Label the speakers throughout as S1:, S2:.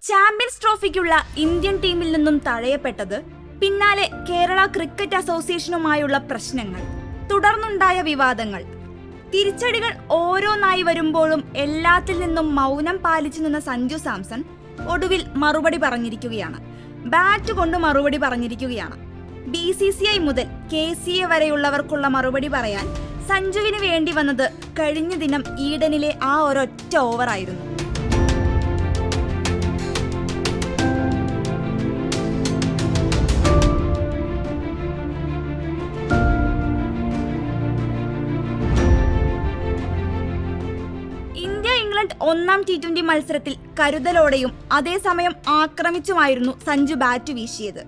S1: Champions ട്രോഫിക്കുള്ള Indian ടീമിൽ നിന്നും തഴയപ്പെട്ടത് പിന്നാലെ കേരള ക്രിക്കറ്റ് അസോസിയേഷനുമായുള്ള പ്രശ്നങ്ങൾ, തുടർന്നുണ്ടായ വിവാദങ്ങൾ, തിരിച്ചടികൾ ഓരോന്നായി വരുമ്പോഴും എല്ലാത്തിൽ നിന്നും മൗനം പാലിച്ചു നിന്ന സഞ്ജു സാംസൺ ഒടുവിൽ മറുപടി പറഞ്ഞിരിക്കുകയാണ്. ബാറ്റ് കൊണ്ട് മറുപടി പറഞ്ഞിരിക്കുകയാണ്. BCCI മുതൽ KCA വരെയുള്ളവർക്കുള്ള മറുപടി പറയാൻ സഞ്ജുവിന് വേണ്ടി വന്നത് കഴിഞ്ഞ ദിനം ഈഡനിലെ ആ ഒരൊറ്റ ഓവറായിരുന്നു. ഇംഗ്ലണ്ട് ഒന്നാം T20 മത്സരത്തിൽ കരുതലോടെയും അതേസമയം ആക്രമിച്ചുമായിരുന്നു സഞ്ജു ബാറ്റ് വീശിയത്.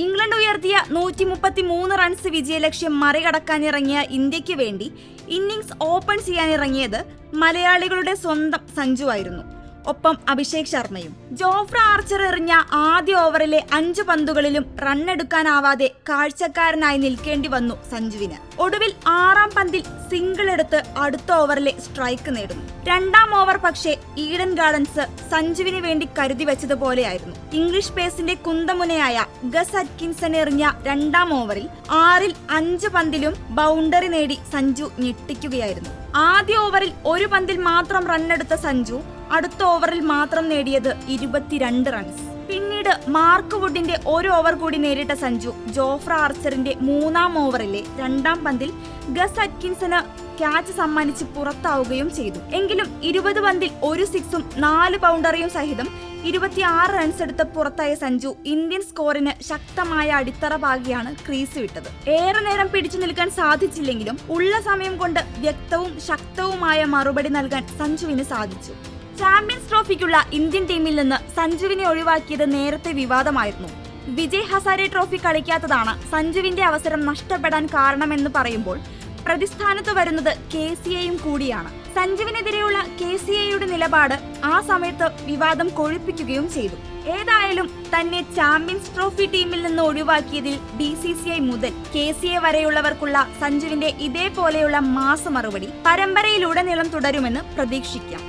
S1: ഇംഗ്ലണ്ട് ഉയർത്തിയ 133 റൺസ് വിജയലക്ഷ്യം മറികടക്കാനിറങ്ങിയ ഇന്ത്യക്ക് വേണ്ടി ഇന്നിംഗ്സ് ഓപ്പൺ ചെയ്യാനിറങ്ങിയത് മലയാളികളുടെ സ്വന്തം സഞ്ജു ആയിരുന്നു. ഒപ്പം അഭിഷേക് ശർമ്മയും. ജോഫ്ര ആർച്ചർ എറിഞ്ഞ ആദ്യ ഓവറിലെ 5 പന്തുകളിലും റണ്ണെടുക്കാനാവാതെ കാഴ്ചക്കാരനായി നിൽക്കേണ്ടി വന്നു സഞ്ജുവിന്. ഒടുവിൽ 6ാം പന്തിൽ സിംഗിൾ എടുത്ത് അടുത്ത ഓവറിലെ സ്ട്രൈക്ക് നേടുന്നു. 2ാം ഓവർ പക്ഷേ ഈഡൻ ഗാർഡൻസ് സഞ്ജുവിന് വേണ്ടി കരുതി വെച്ചതുപോലെയായിരുന്നു. ഇംഗ്ലീഷ് പേസിന്റെ കുന്തമുനയായ ഗസ് അറ്റ്കിൻസൺ എറിഞ്ഞ 2ാം ഓവറിൽ 6ൽ 5 പന്തിലും ബൗണ്ടറി നേടി സഞ്ജു ഞെട്ടിക്കുകയായിരുന്നു. ആദ്യ ഓവറിൽ 1 പന്തിൽ മാത്രം റണ്ണെടുത്ത സഞ്ജു അടുത്ത ഓവറിൽ മാത്രം നേടിയത് 22 റൺസ്. പിന്നീട് മാർക്ക് വുഡിന്റെ 1 ഓവർ കൂടി നേരിട്ട സഞ്ജു ജോഫ്ര ആർച്ചറിന്റെ 3ാം ഓവറിലെ 2ാം പന്തിൽ ഗസ് അറ്റ്കിൻസന് ക്യാച്ച് സമ്മാനിച്ച് പുറത്താവുകയും ചെയ്തു. എങ്കിലും 20 പന്തിൽ 1 സിക്സും 4 ബൗണ്ടറിയും സഹിതം 26 റൺസ് എടുത്ത് പുറത്തായ സഞ്ജു ഇന്ത്യൻ സ്കോറിന് ശക്തമായ അടിത്തറ പാകിയാണ് ക്രീസ് വിട്ടത്. ഏറെ നേരം പിടിച്ചു നിൽക്കാൻ സാധിച്ചില്ലെങ്കിലും ഉള്ള സമയം കൊണ്ട് വ്യക്തവും ശക്തവുമായ മറുപടി നൽകാൻ സഞ്ജുവിന് സാധിച്ചു. ചാമ്പ്യൻസ് ട്രോഫിക്കുള്ള ഇന്ത്യൻ ടീമിൽ നിന്ന് സഞ്ജുവിനെ ഒഴിവാക്കിയത് നേരത്തെ വിവാദമായിരുന്നു. വിജയ് ഹസാരെ ട്രോഫി കളിക്കാത്തതാണ് സഞ്ജുവിന്റെ അവസരം നഷ്ടപ്പെടാൻ കാരണമെന്ന് പറയുമ്പോൾ പ്രതിസ്ഥാനത്ത് വരുന്നത് KCAയും കൂടിയാണ്. സഞ്ജുവിനെതിരെയുള്ള KCAയുടെ നിലപാട് ആ സമയത്ത് വിവാദം കൊഴുപ്പിക്കുകയും ചെയ്തു. ഏതായാലും തന്നെ ചാമ്പ്യൻസ് ട്രോഫി ടീമിൽ നിന്ന് ഒഴിവാക്കിയതിൽ BCCI മുതൽ KCA വരെയുള്ളവർക്കുള്ള സഞ്ജുവിന്റെ ഇതേപോലെയുള്ള മാസ മറുപടി പരമ്പരയിലുടനീളം തുടരുമെന്ന് പ്രതീക്ഷിക്കാം.